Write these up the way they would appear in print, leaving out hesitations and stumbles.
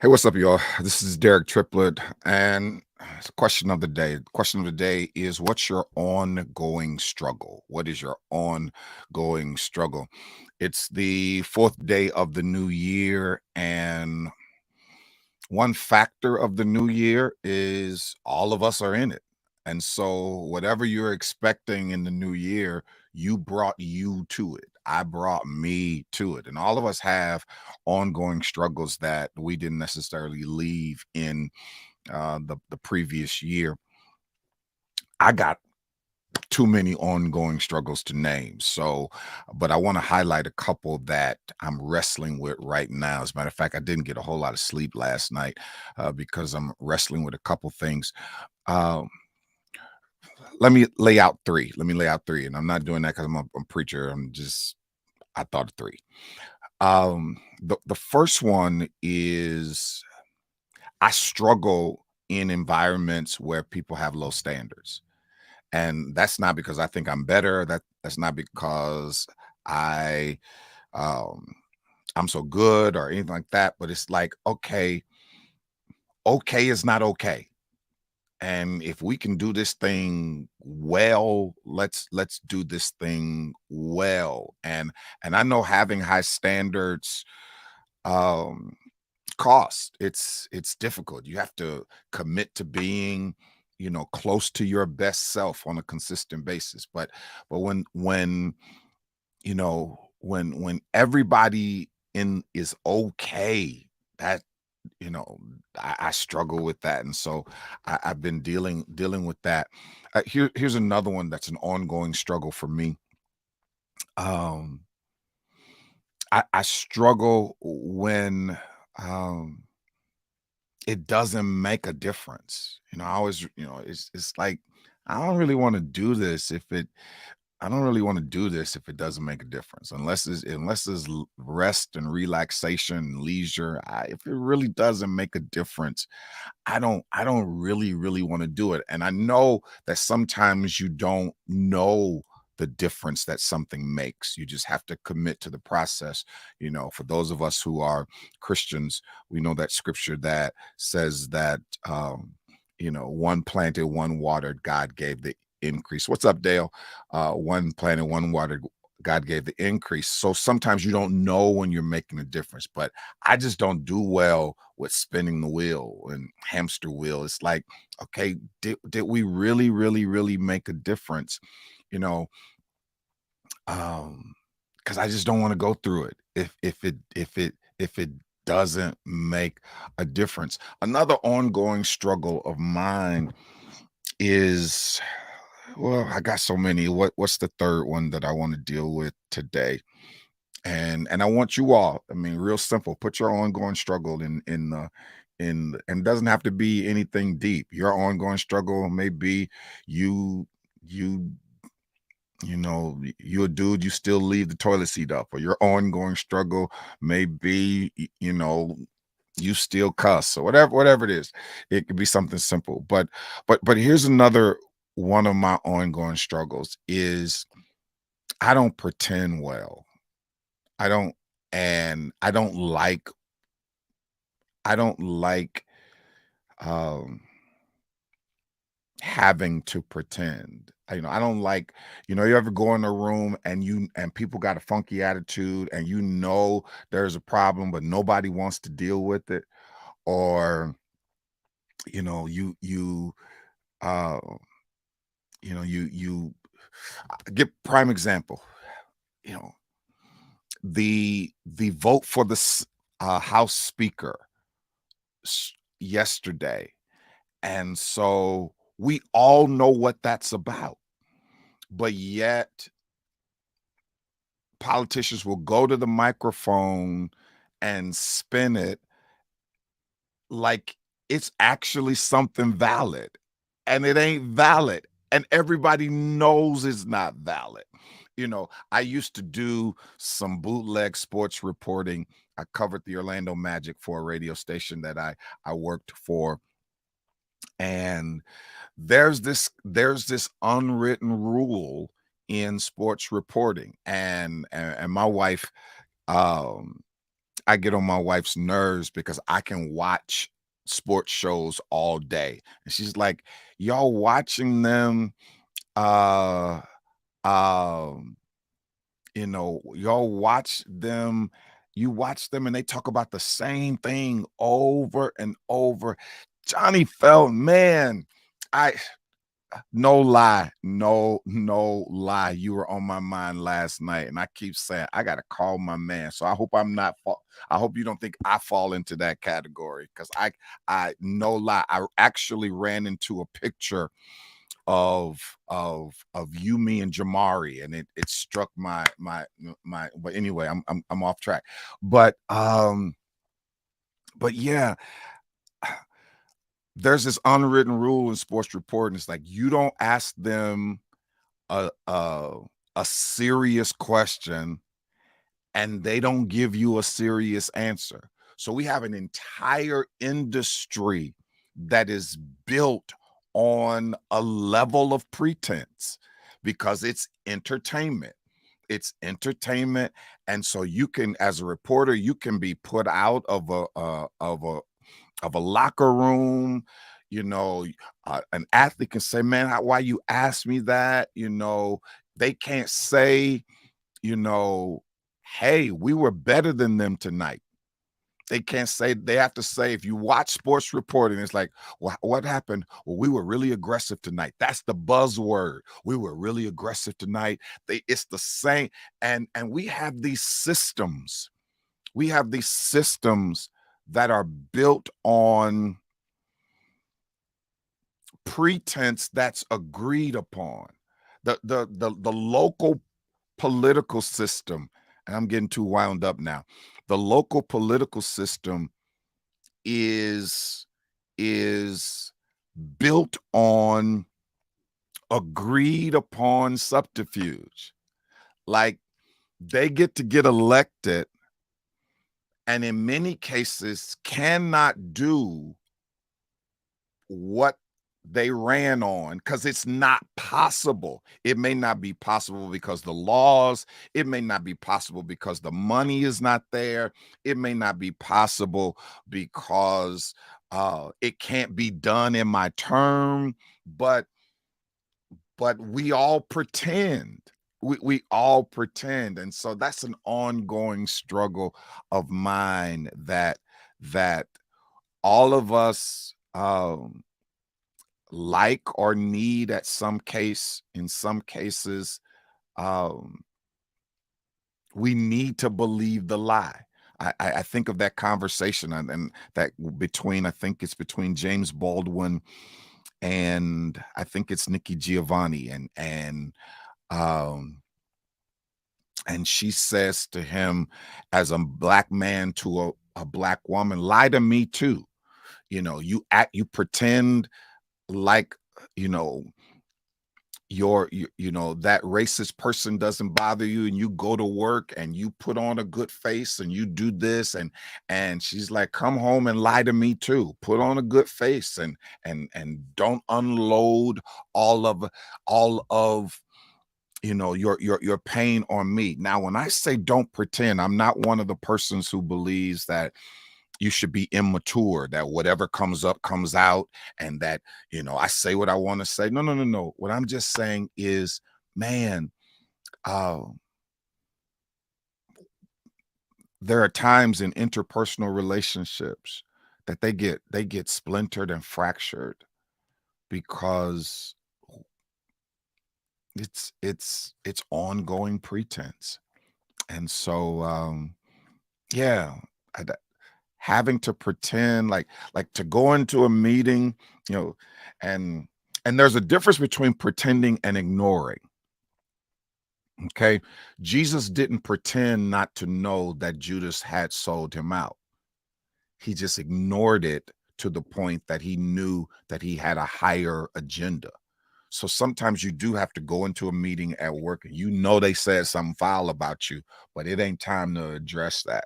Hey, what's up, y'all? This is Derek Triplett, and it's a question of the day. The question of the day is, what's your ongoing struggle? What is your ongoing struggle? It's the fourth day of the new year, and one factor of the new year is all of us are in it. And so, whatever you're expecting in the new year, you brought you to it. I brought me to it. And all of us have ongoing struggles that we didn't necessarily leave in the previous year. I got too many ongoing struggles to name. So, but I want to highlight a couple that I'm wrestling with right now. As a matter of fact, I didn't get a whole lot of sleep last night because I'm wrestling with a couple things. Um, Let me lay out three. Let me lay out three. And I'm not doing that because I'm a preacher. I thought of three. The first one is I struggle in environments where people have low standards. And that's not because I think I'm better. That's not because I um I'm so good or anything like that. But it's like, okay is not okay. And if we can do this thing well, let's do this thing well. And I know having high standards um cost. It's difficult. You have to commit to being, close to your best self on a consistent basis. But when everybody in is okay, that I struggle with that. And so I've been dealing with that. Here's another one that's an ongoing struggle for me. Um, I struggle when um, it doesn't make a difference. I always, it's like I don't really want to do this if it I don't really want to do this if it doesn't make a difference, unless there's rest and relaxation and leisure. If it really doesn't make a difference, I don't really want to do it. And I know that sometimes you don't know the difference that something makes. You just have to commit to the process. For those of us who are Christians, we know that scripture that says that one planted, one watered, God gave the increase. What's up, Dale? One planted, one watered, God gave the increase. So sometimes you don't know when you're making a difference, but I just don't do well with spinning the wheel and hamster wheel. It's like, okay, did we really make a difference? You know, because I just don't want to go through it if it doesn't make a difference. Another ongoing struggle of mine is, well, I got so many. What's the third one that I want to deal with today? And I want you all, I mean, real simple, put your ongoing struggle and it doesn't have to be anything deep. Your ongoing struggle may be you you you're a dude, you still leave the toilet seat up, or your ongoing struggle may be, you still cuss, or whatever it is. It could be something simple. But here's another one of my ongoing struggles is I don't pretend well. I don't and I don't like um having to pretend. I don't like, you ever go in a room and people got a funky attitude and there's a problem, but nobody wants to deal with it. Or, you know, you you uh you get prime example, you know, the vote for the House Speaker yesterday. And so we all know what that's about. But yet politicians will go to the microphone and spin it like it's actually something valid, and it ain't valid, and everybody knows it's not valid. I used to do some bootleg sports reporting. I covered the Orlando Magic for a radio station that I worked for, and there's this unwritten rule in sports reporting, and my wife um I get on my wife's nerves because I can watch sports shows all day. And she's like, "Y'all watching them uh um y'all watch them you watch them and they talk about the same thing over and over." Johnny Felt, man, I no lie, no lie. You were on my mind last night, and I keep saying I gotta call my man. So I hope I'm not. I hope you don't think I fall into that category because I no lie. I actually ran into a picture of you, me, and Jamari, and it struck my. But anyway, I'm off track. But um, but yeah, there's this unwritten rule in sports reporting. It's like you don't ask them a a a serious question and they don't give you a serious answer. So we have an entire industry that is built on a level of pretense because it's entertainment. It's entertainment, and so you can, as a reporter, you can be put out of a locker room. An athlete can say, "Man, why you asked me that?" They can't say, you know, "Hey, we were better than them tonight." They can't say. They have to say, if you watch sports reporting, it's like, what happened? Well, we were really aggressive tonight. That's the buzzword. We were really aggressive tonight. It's the same, and we have these systems. We have these systems that are built on pretense that's agreed upon. The local political system, and I'm getting too wound up now. The local political system is is built on agreed upon subterfuge. Like they get elected and in many cases cannot do what they ran on because it's not possible. It may not be possible because the laws, it may not be possible because the money is not there, it may not be possible because it can't be done in my term, but we all pretend. We all pretend, and so that's an ongoing struggle of mine that all of us like or need at some case. In some cases, um we need to believe the lie. I think of that conversation and that between, I think it's between James Baldwin and I think it's Nikki Giovanni, um and she says to him, as a black man to a black woman, lie to me too. You pretend like, you know that racist person doesn't bother you, and you go to work and you put on a good face and you do this, and she's like, come home and lie to me too, put on a good face and don't unload all of all of your pain on me. Now when I say don't pretend, I'm not one of the persons who believes that you should be immature, that whatever comes up comes out, and that I say what I want to say. No, no, no, no. What I'm just saying is, man, uh there are times in interpersonal relationships that they get splintered and fractured because it's ongoing pretense. And so yeah, I, having to pretend like to go into a meeting, you know and there's a difference between pretending and ignoring. Okay, Jesus didn't pretend not to know that Judas had sold him out. He just ignored it to the point that he knew that he had a higher agenda. So sometimes you do have to go into a meeting at work and they said something foul about you, but it ain't time to address that.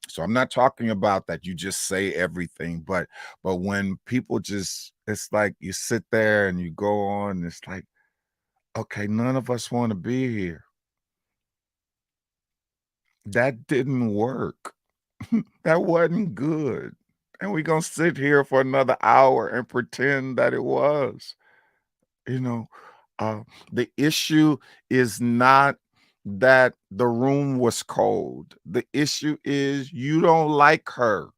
So I'm not talking about that you just say everything, but when people just, it's like you sit there and you go on, it's like, okay, none of us want to be here. That didn't work. That wasn't good. And we're gonna sit here for another hour and pretend that it was. You know, the issue is not that the room was cold. The issue is you don't like her,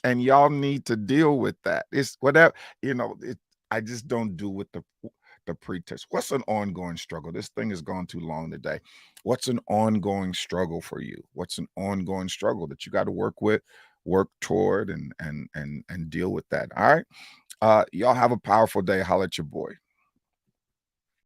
and y'all need to deal with that. It's whatever, I just don't do with the pretext. What's an ongoing struggle? This thing has gone too long today. What's an ongoing struggle for you? What's an ongoing struggle that you got to work with, work toward, and deal with that? All right. Y'all have a powerful day. Holla at your boy.